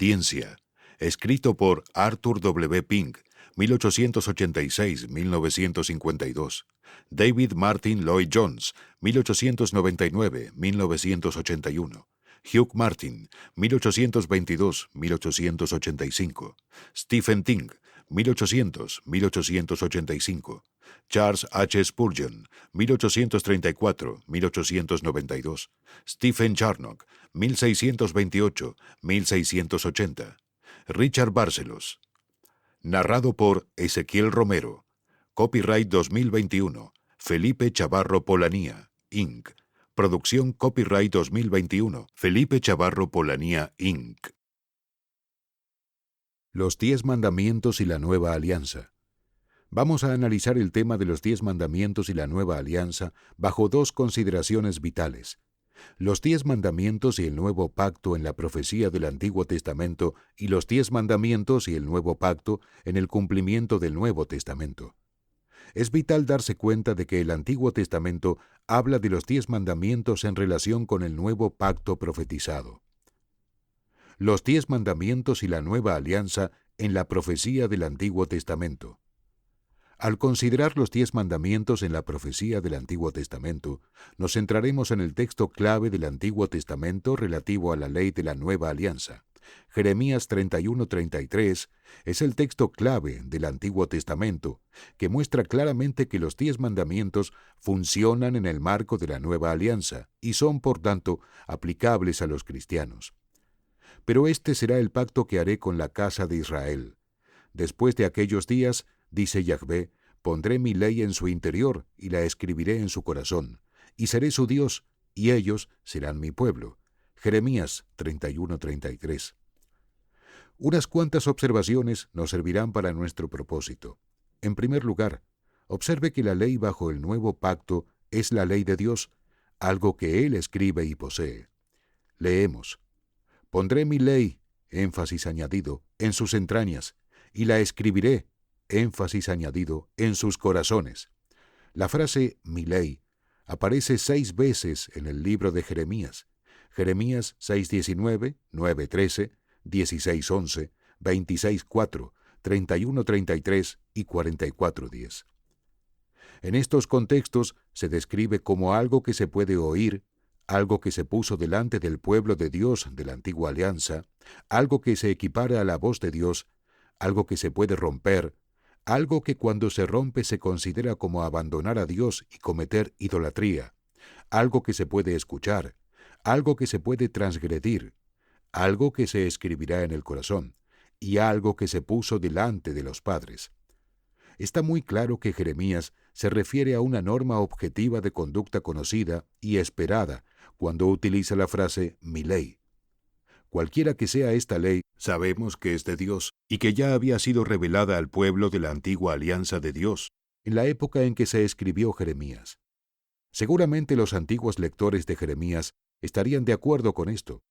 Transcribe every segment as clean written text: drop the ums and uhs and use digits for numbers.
Obediencia, escrito por Arthur W. Pink, 1886-1952. David Martin Lloyd Jones, 1899-1981. Hugh Martin, 1822-1885. Stephen Ting, 1800-1885. Charles H. Spurgeon, 1834-1892. Stephen Charnock, 1628-1680. Richard Barcelos. Narrado por Ezequiel Romero. Copyright 2021. Felipe Chavarro Polanía, Inc. Producción Copyright 2021. Felipe Chavarro Polanía, Inc. Los 10 mandamientos y la nueva alianza. Vamos a analizar el tema de los 10 mandamientos y la nueva alianza bajo dos consideraciones vitales: los 10 mandamientos y el nuevo pacto en la profecía del Antiguo Testamento y los 10 mandamientos y el nuevo pacto en el cumplimiento del Nuevo Testamento. Es vital darse cuenta de que el Antiguo Testamento habla de los 10 mandamientos en relación con el nuevo pacto profetizado. Los 10 mandamientos y la nueva alianza en la profecía del Antiguo Testamento. Al considerar los 10 mandamientos en la profecía del Antiguo Testamento, nos centraremos en el texto clave del Antiguo Testamento relativo a la ley de la nueva alianza. Jeremías 31:33 es el texto clave del Antiguo Testamento, que muestra claramente que los 10 mandamientos funcionan en el marco de la nueva alianza y son, por tanto, aplicables a los cristianos. Pero este será el pacto que haré con la casa de Israel. Después de aquellos días, dice Yahvé, pondré mi ley en su interior y la escribiré en su corazón, y seré su Dios, y ellos serán mi pueblo. Jeremías 31:33. Unas cuantas observaciones nos servirán para nuestro propósito. En primer lugar, observe que la ley bajo el nuevo pacto es la ley de Dios, algo que Él escribe y posee. Leemos: pondré mi ley, énfasis añadido, en sus entrañas, y la escribiré, énfasis añadido, en sus corazones. La frase mi ley aparece 6 veces en el libro de Jeremías. Jeremías 6:19, 9:13, 16:11, 26:4, 31:33 y 44:10. En estos contextos se describe como algo que se puede oír, algo que se puso delante del pueblo de Dios de la antigua alianza, algo que se equipara a la voz de Dios, algo que se puede romper, algo que cuando se rompe se considera como abandonar a Dios y cometer idolatría, algo que se puede escuchar, algo que se puede transgredir, algo que se escribirá en el corazón, y algo que se puso delante de los padres. Está muy claro que Jeremías se refiere a una norma objetiva de conducta conocida y esperada cuando utiliza la frase mi ley. Cualquiera que sea esta ley, sabemos que es de Dios y que ya había sido revelada al pueblo de la antigua alianza de Dios, en la época en que se escribió Jeremías. Seguramente los antiguos lectores de Jeremías estarían de acuerdo con esto.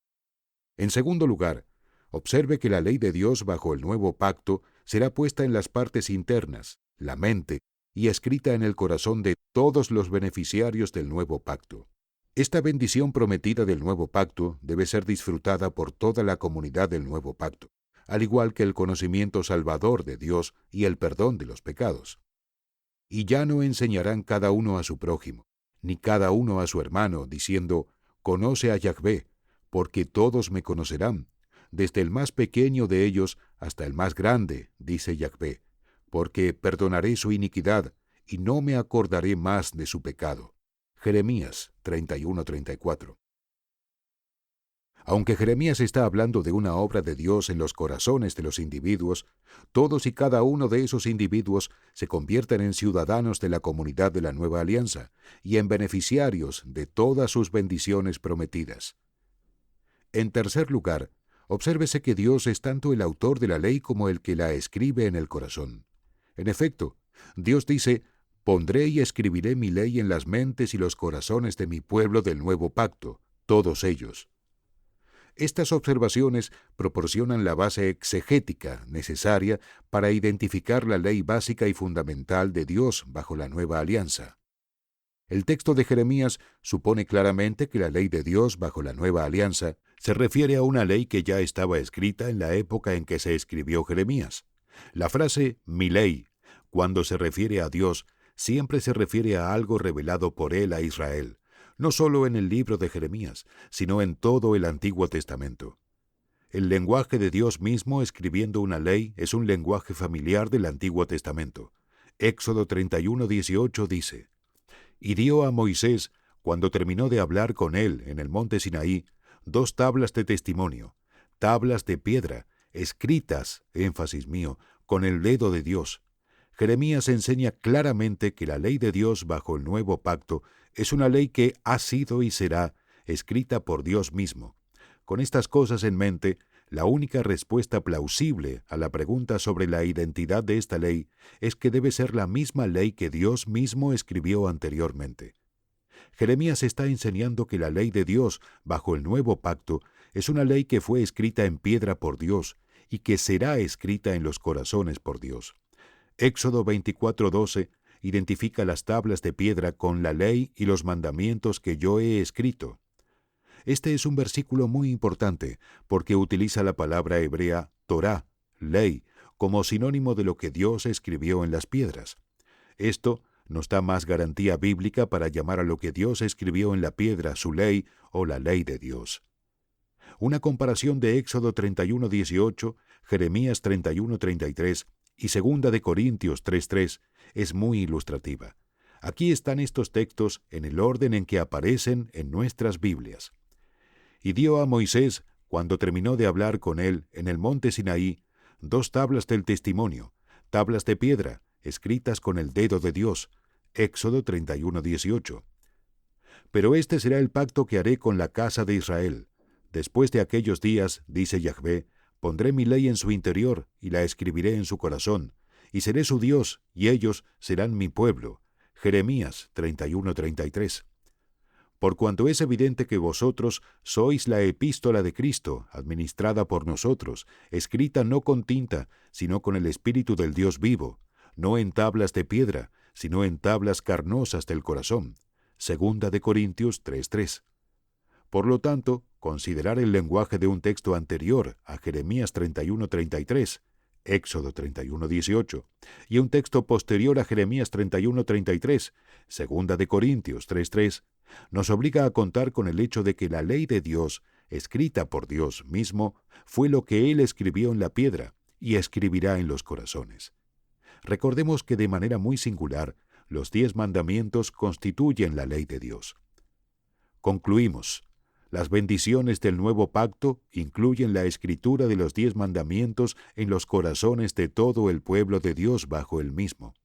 En segundo lugar, observe que la ley de Dios bajo el nuevo pacto será puesta en las partes internas, la mente, y escrita en el corazón de todos los beneficiarios del nuevo pacto. Esta bendición prometida del nuevo pacto debe ser disfrutada por toda la comunidad del nuevo pacto, al igual que el conocimiento salvador de Dios y el perdón de los pecados. Y ya no enseñarán cada uno a su prójimo, ni cada uno a su hermano, diciendo, conoce a Yahvé, porque todos me conocerán, desde el más pequeño de ellos hasta el más grande, dice Yahvé, porque perdonaré su iniquidad y no me acordaré más de su pecado. Jeremías 31:34. Aunque Jeremías está hablando de una obra de Dios en los corazones de los individuos, todos y cada uno de esos individuos se convierten en ciudadanos de la comunidad de la nueva alianza y en beneficiarios de todas sus bendiciones prometidas. En tercer lugar, obsérvese que Dios es tanto el autor de la ley como el que la escribe en el corazón. En efecto, Dios dice, pondré y escribiré mi ley en las mentes y los corazones de mi pueblo del nuevo pacto, todos ellos. Estas observaciones proporcionan la base exegética necesaria para identificar la ley básica y fundamental de Dios bajo la nueva alianza. El texto de Jeremías supone claramente que la ley de Dios bajo la nueva alianza Se refiere a una ley que ya estaba escrita en la época en que se escribió Jeremías. La frase mi ley, cuando se refiere a Dios, siempre se refiere a algo revelado por Él a Israel, no solo en el libro de Jeremías, sino en todo el Antiguo Testamento. El lenguaje de Dios mismo escribiendo una ley es un lenguaje familiar del Antiguo Testamento. Éxodo 31:18 dice: Y dio a Moisés, cuando terminó de hablar con él en el monte Sinaí, 2 tablas de testimonio, tablas de piedra, escritas, énfasis mío, con el dedo de Dios. Jeremías enseña claramente que la ley de Dios bajo el nuevo pacto es una ley que ha sido y será escrita por Dios mismo. Con estas cosas en mente, la única respuesta plausible a la pregunta sobre la identidad de esta ley es que debe ser la misma ley que Dios mismo escribió anteriormente. Jeremías está enseñando que la ley de Dios bajo el nuevo pacto es una ley que fue escrita en piedra por Dios y que será escrita en los corazones por Dios. Éxodo 24:12 identifica las tablas de piedra con la ley y los mandamientos que yo he escrito. Este es un versículo muy importante porque utiliza la palabra hebrea Torá, ley, como sinónimo de lo que Dios escribió en las piedras. Esto nos da más garantía bíblica para llamar a lo que Dios escribió en la piedra su ley o la ley de Dios. Una comparación de Éxodo 31:18, Jeremías 31:33 y 2 de Corintios 3:3 es muy ilustrativa. Aquí están estos textos en el orden en que aparecen en nuestras Biblias. Y dio a Moisés, cuando terminó de hablar con él en el monte Sinaí, 2 tablas del testimonio, tablas de piedra, escritas con el dedo de Dios. Éxodo 31:18. Pero este será el pacto que haré con la casa de Israel. Después de aquellos días, dice Yahvé, pondré mi ley en su interior y la escribiré en su corazón, y seré su Dios, y ellos serán mi pueblo. Jeremías 31:33. Por cuanto es evidente que vosotros sois la epístola de Cristo, administrada por nosotros, escrita no con tinta, sino con el Espíritu del Dios vivo, no en tablas de piedra, sino en tablas carnosas del corazón. 2 de Corintios 3:3. Por lo tanto, considerar el lenguaje de un texto anterior a Jeremías 31:33, Éxodo 31:18, y un texto posterior a Jeremías 31:33, 2 de Corintios 3:3, nos obliga a contar con el hecho de que la ley de Dios, escrita por Dios mismo, fue lo que Él escribió en la piedra y escribirá en los corazones. Recordemos que de manera muy singular, los 10 mandamientos constituyen la ley de Dios. Concluimos. Las bendiciones del nuevo pacto incluyen la escritura de los 10 mandamientos en los corazones de todo el pueblo de Dios bajo el mismo.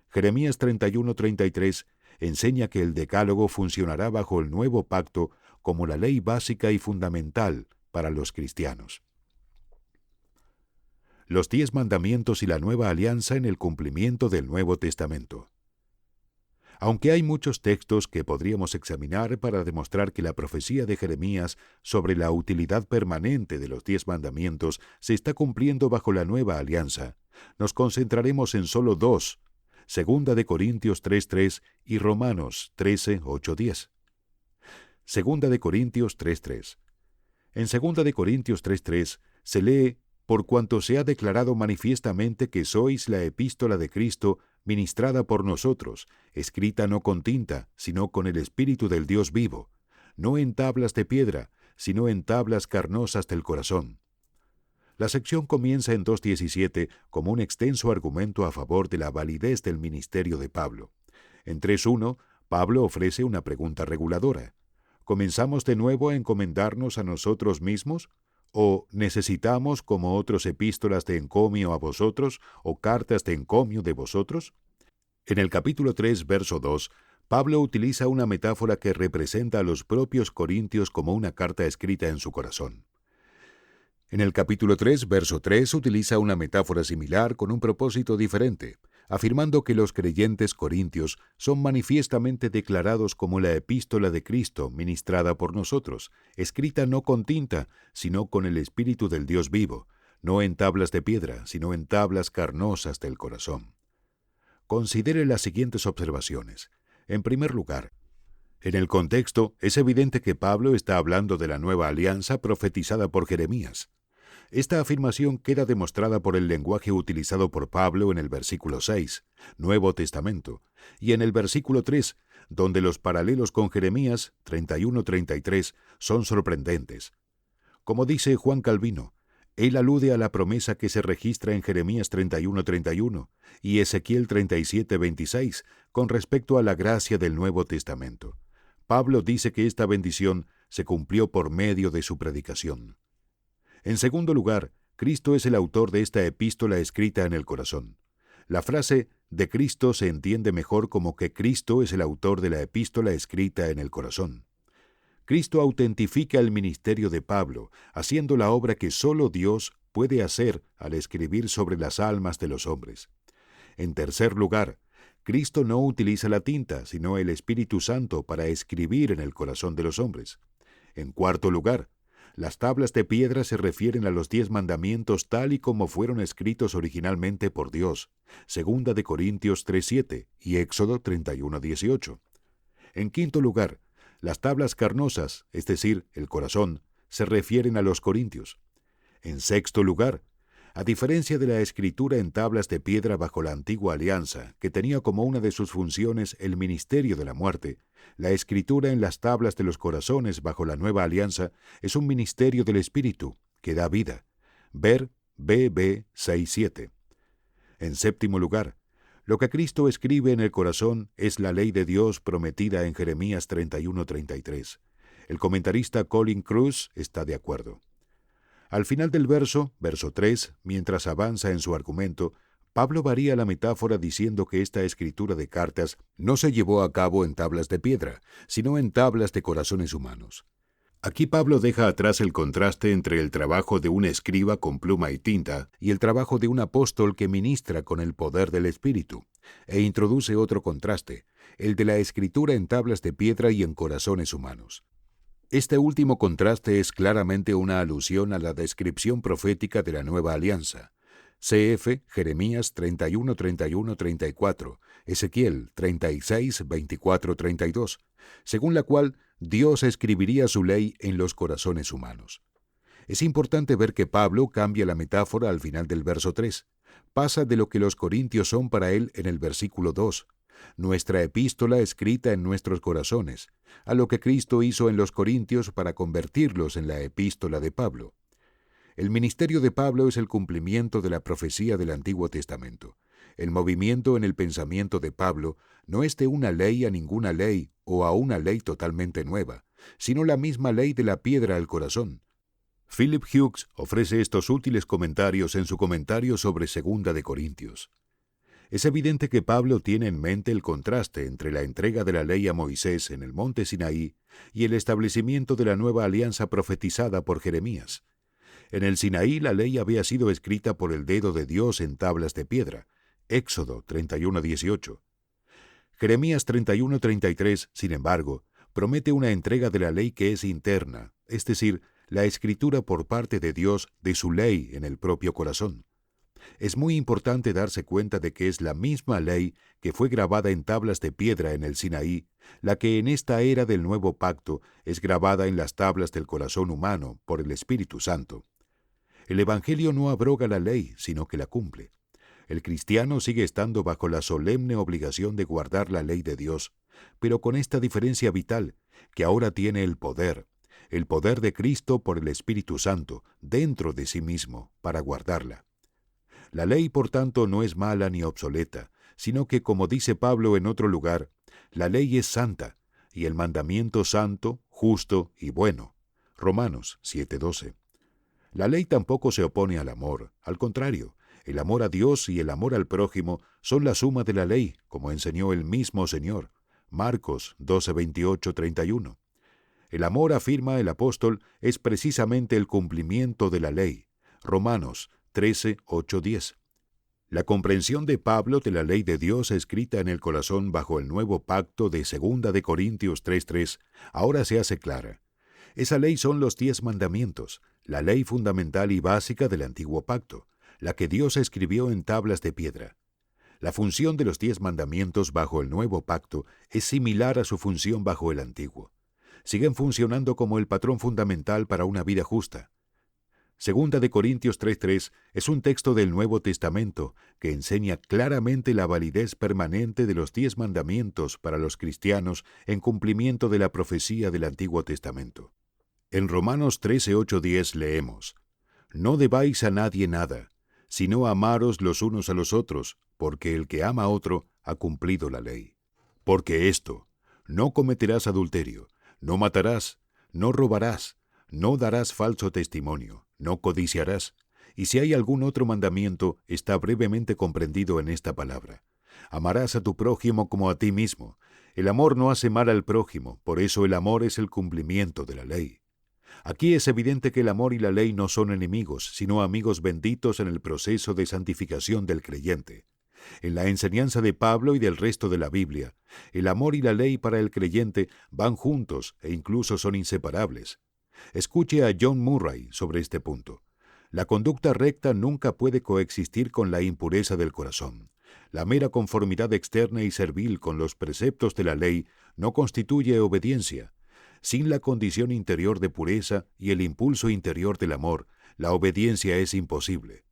Jeremías 31:33 enseña que el decálogo funcionará bajo el nuevo pacto como la ley básica y fundamental para los cristianos. Los 10 mandamientos y la nueva alianza en el cumplimiento del Nuevo Testamento. Aunque hay muchos textos que podríamos examinar para demostrar que la profecía de Jeremías sobre la utilidad permanente de los 10 mandamientos se está cumpliendo bajo la nueva alianza, nos concentraremos en solo 2, 2 de Corintios 3:3 y Romanos 13:8-10. 2 de Corintios 3:3. En 2 de Corintios 3:3 se lee: por cuanto se ha declarado manifiestamente que sois la epístola de Cristo, ministrada por nosotros, escrita no con tinta, sino con el Espíritu del Dios vivo, no en tablas de piedra, sino en tablas carnosas del corazón. La sección comienza en 2:17 como un extenso argumento a favor de la validez del ministerio de Pablo. En 3:1, Pablo ofrece una pregunta reguladora. ¿Comenzamos de nuevo a encomendarnos a nosotros mismos? ¿O necesitamos, como otros, epístolas de encomio a vosotros o cartas de encomio de vosotros? En el capítulo 3, verso 2, Pablo utiliza una metáfora que representa a los propios corintios como una carta escrita en su corazón. En el capítulo 3, verso 3, utiliza una metáfora similar con un propósito diferente, afirmando que los creyentes corintios son manifiestamente declarados como la epístola de Cristo ministrada por nosotros, escrita no con tinta, sino con el Espíritu del Dios vivo, no en tablas de piedra, sino en tablas carnosas del corazón. Considere las siguientes observaciones. En primer lugar, En el contexto, es evidente que Pablo está hablando de la nueva alianza profetizada por Jeremías. Esta afirmación queda demostrada por el lenguaje utilizado por Pablo en el versículo 6, Nuevo Testamento, y en el versículo 3, donde los paralelos con Jeremías 31-33 son sorprendentes. Como dice Juan Calvino, él alude a la promesa que se registra en Jeremías 31-31 y Ezequiel 37-26 con respecto a la gracia del Nuevo Testamento. Pablo dice que esta bendición se cumplió por medio de su predicación. En segundo lugar, Cristo es el autor de esta epístola escrita en el corazón. La frase de Cristo se entiende mejor como que Cristo es el autor de la epístola escrita en el corazón. Cristo autentifica el ministerio de Pablo, haciendo la obra que solo Dios puede hacer al escribir sobre las almas de los hombres. En tercer lugar, Cristo no utiliza la tinta, sino el Espíritu Santo para escribir en el corazón de los hombres. En cuarto lugar, las tablas de piedra se refieren a los 10 mandamientos tal y como fueron escritos originalmente por Dios, 2 de Corintios 3:7 y Éxodo 31:18. En quinto lugar, las tablas carnosas, es decir, el corazón, se refieren a los corintios. En sexto lugar, a diferencia de la escritura en tablas de piedra bajo la antigua alianza, que tenía como una de sus funciones el ministerio de la muerte, la escritura en las tablas de los corazones bajo la nueva alianza es un ministerio del Espíritu, que da vida. Ver BB 6:7. En séptimo lugar, lo que Cristo escribe en el corazón es la ley de Dios prometida en Jeremías 31:33. El comentarista Colin Cruz está de acuerdo. Al final del verso 3, mientras avanza en su argumento, Pablo varía la metáfora diciendo que esta escritura de cartas no se llevó a cabo en tablas de piedra, sino en tablas de corazones humanos. Aquí Pablo deja atrás el contraste entre el trabajo de un escriba con pluma y tinta y el trabajo de un apóstol que ministra con el poder del Espíritu, e introduce otro contraste, el de la escritura en tablas de piedra y en corazones humanos. Este último contraste es claramente una alusión a la descripción profética de la nueva alianza. CF Jeremías 31-31-34, Ezequiel 36-24-32, según la cual Dios escribiría su ley en los corazones humanos. Es importante ver que Pablo cambia la metáfora al final del verso 3. Pasa de lo que los corintios son para él en el versículo 2, nuestra epístola escrita en nuestros corazones, a lo que Cristo hizo en los corintios para convertirlos en la epístola de Pablo. El ministerio de Pablo es el cumplimiento de la profecía del Antiguo Testamento. El movimiento en el pensamiento de Pablo no es de una ley a ninguna ley o a una ley totalmente nueva, sino la misma ley de la piedra al corazón. Philip Hughes ofrece estos útiles comentarios en su comentario sobre 2 de Corintios. Es evidente que Pablo tiene en mente el contraste entre la entrega de la ley a Moisés en el monte Sinaí y el establecimiento de la nueva alianza profetizada por Jeremías. En el Sinaí la ley había sido escrita por el dedo de Dios en tablas de piedra, Éxodo 31:18. Jeremías 31:33, sin embargo, promete una entrega de la ley que es interna, es decir, la escritura por parte de Dios de su ley en el propio corazón. Es muy importante darse cuenta de que es la misma ley que fue grabada en tablas de piedra en el Sinaí, la que en esta era del nuevo pacto es grabada en las tablas del corazón humano por el Espíritu Santo. El Evangelio no abroga la ley, sino que la cumple. El cristiano sigue estando bajo la solemne obligación de guardar la ley de Dios, pero con esta diferencia vital, que ahora tiene el poder de Cristo por el Espíritu Santo, dentro de sí mismo, para guardarla. La ley, por tanto, no es mala ni obsoleta, sino que, como dice Pablo en otro lugar, la ley es santa, y el mandamiento santo, justo y bueno. Romanos 7:12. La ley tampoco se opone al amor, al contrario, el amor a Dios y el amor al prójimo son la suma de la ley, como enseñó el mismo Señor. Marcos 12:28-31. El amor, afirma el apóstol, es precisamente el cumplimiento de la ley. Romanos 13:8-10. La comprensión de Pablo de la ley de Dios escrita en el corazón bajo el nuevo pacto de 2 de Corintios 3:3 ahora se hace clara. Esa ley son los 10 mandamientos, la ley fundamental y básica del antiguo pacto, la que Dios escribió en tablas de piedra. La función de los 10 mandamientos bajo el nuevo pacto es similar a su función bajo el antiguo. Siguen funcionando como el patrón fundamental para una vida justa. Segunda de Corintios 3:3 es un texto del Nuevo Testamento que enseña claramente la validez permanente de los 10 mandamientos para los cristianos en cumplimiento de la profecía del Antiguo Testamento. En Romanos 13:8-10 leemos: No debáis a nadie nada, sino amaros los unos a los otros, porque el que ama a otro ha cumplido la ley. Porque esto: no cometerás adulterio, no matarás, no robarás, no darás falso testimonio, no codiciarás. Y si hay algún otro mandamiento, está brevemente comprendido en esta palabra: amarás a tu prójimo como a ti mismo. El amor no hace mal al prójimo, por eso el amor es el cumplimiento de la ley. Aquí es evidente que el amor y la ley no son enemigos, sino amigos benditos en el proceso de santificación del creyente. En la enseñanza de Pablo y del resto de la Biblia, el amor y la ley para el creyente van juntos e incluso son inseparables. Escuche a John Murray sobre este punto. La conducta recta nunca puede coexistir con la impureza del corazón. La mera conformidad externa y servil con los preceptos de la ley no constituye obediencia. Sin la condición interior de pureza y el impulso interior del amor, la obediencia es imposible.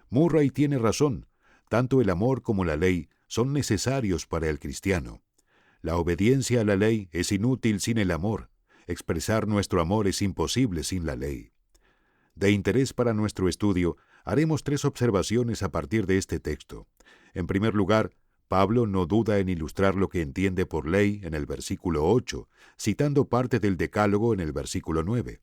Murray tiene razón. Tanto el amor como la ley son necesarios para el cristiano. La obediencia a la ley es inútil sin el amor. Expresar nuestro amor es imposible sin la ley. De interés para nuestro estudio, haremos 3 observaciones a partir de este texto. En primer lugar, Pablo no duda en ilustrar lo que entiende por ley en el versículo 8, citando parte del Decálogo en el versículo 9.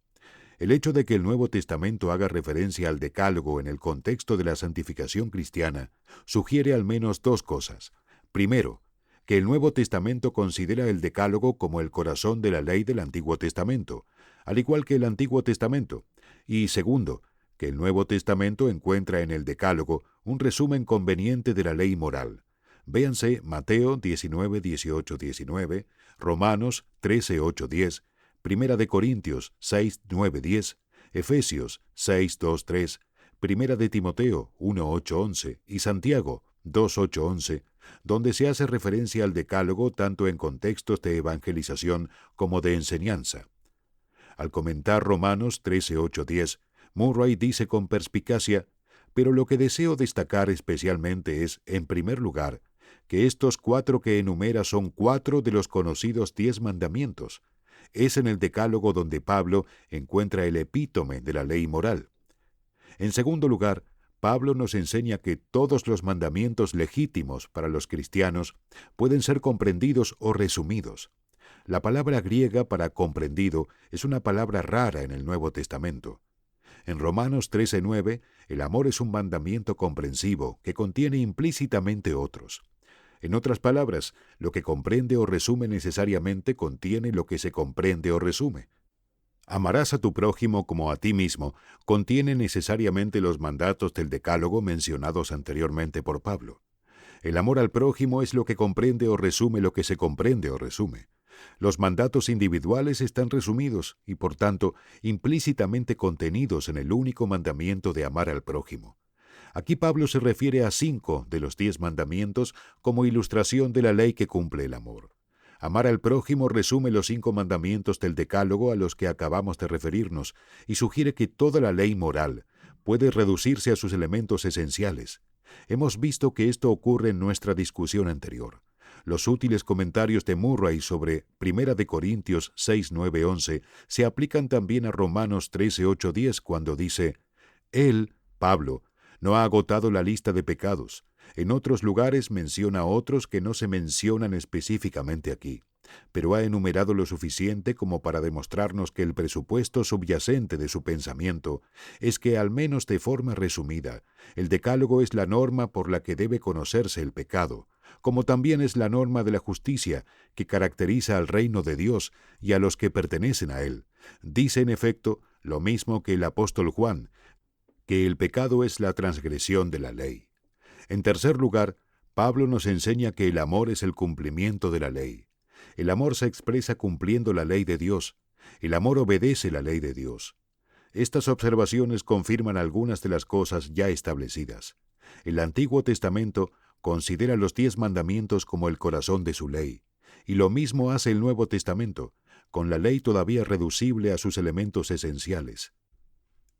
El hecho de que el Nuevo Testamento haga referencia al Decálogo en el contexto de la santificación cristiana sugiere al menos 2 cosas. Primero, que el Nuevo Testamento considera el Decálogo como el corazón de la ley del Antiguo Testamento, al igual que el Antiguo Testamento. Y segundo, que el Nuevo Testamento encuentra en el Decálogo un resumen conveniente de la ley moral. Véanse Mateo 19:18-19, Romanos 13:8-10, Primera de Corintios 6:9-10, Efesios 6:2-3, Primera de Timoteo 1:8-11 y Santiago 2:8-11, donde se hace referencia al Decálogo tanto en contextos de evangelización como de enseñanza. Al comentar Romanos 13:8-10, Murray dice con perspicacia: pero lo que deseo destacar especialmente es, en primer lugar, que estos 4 que enumera son 4 de los conocidos 10 mandamientos. Es en el Decálogo donde Pablo encuentra el epítome de la ley moral. En segundo lugar, Pablo nos enseña que todos los mandamientos legítimos para los cristianos pueden ser comprendidos o resumidos. La palabra griega para comprendido es una palabra rara en el Nuevo Testamento. En Romanos 13:9, el amor es un mandamiento comprensivo que contiene implícitamente otros. En otras palabras, lo que comprende o resume necesariamente contiene lo que se comprende o resume. Amarás a tu prójimo como a ti mismo contiene necesariamente los mandatos del Decálogo mencionados anteriormente por Pablo. El amor al prójimo es lo que comprende o resume lo que se comprende o resume. Los mandatos individuales están resumidos y, por tanto, implícitamente contenidos en el único mandamiento de amar al prójimo. Aquí Pablo se refiere a 5 de los 10 mandamientos como ilustración de la ley que cumple el amor. Amar al prójimo resume los 5 mandamientos del Decálogo a los que acabamos de referirnos y sugiere que toda la ley moral puede reducirse a sus elementos esenciales. Hemos visto que esto ocurre en nuestra discusión anterior. Los útiles comentarios de Murray sobre 1 de Corintios 6, 9, 11 se aplican también a Romanos 13, 8, 10 cuando dice: Él, Pablo, no ha agotado la lista de pecados. En otros lugares menciona otros que no se mencionan específicamente aquí, pero ha enumerado lo suficiente como para demostrarnos que el presupuesto subyacente de su pensamiento es que, al menos de forma resumida, el Decálogo es la norma por la que debe conocerse el pecado, como también es la norma de la justicia que caracteriza al reino de Dios y a los que pertenecen a él. Dice, en efecto, lo mismo que el apóstol Juan, que el pecado es la transgresión de la ley. En tercer lugar, Pablo nos enseña que el amor es el cumplimiento de la ley. El amor se expresa cumpliendo la ley de Dios. El amor obedece la ley de Dios. Estas observaciones confirman algunas de las cosas ya establecidas. El Antiguo Testamento considera los 10 mandamientos como el corazón de su ley, y lo mismo hace el Nuevo Testamento, con la ley todavía reducible a sus elementos esenciales.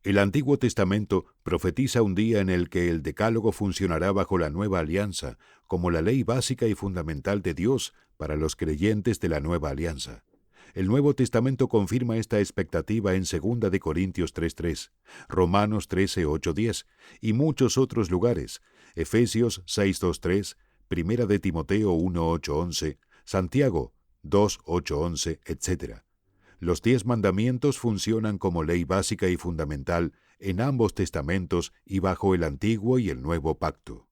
El Antiguo Testamento profetiza un día en el que el Decálogo funcionará bajo la nueva alianza como la ley básica y fundamental de Dios para los creyentes de la nueva alianza. El Nuevo Testamento confirma esta expectativa en 2 de Corintios 3:3, Romanos 13:8-10 y muchos otros lugares, Efesios 6:2-3, Primera de Timoteo 1:8-11, Santiago 2:8-11, etc. Los 10 mandamientos funcionan como ley básica y fundamental en ambos testamentos y bajo el Antiguo y el Nuevo Pacto.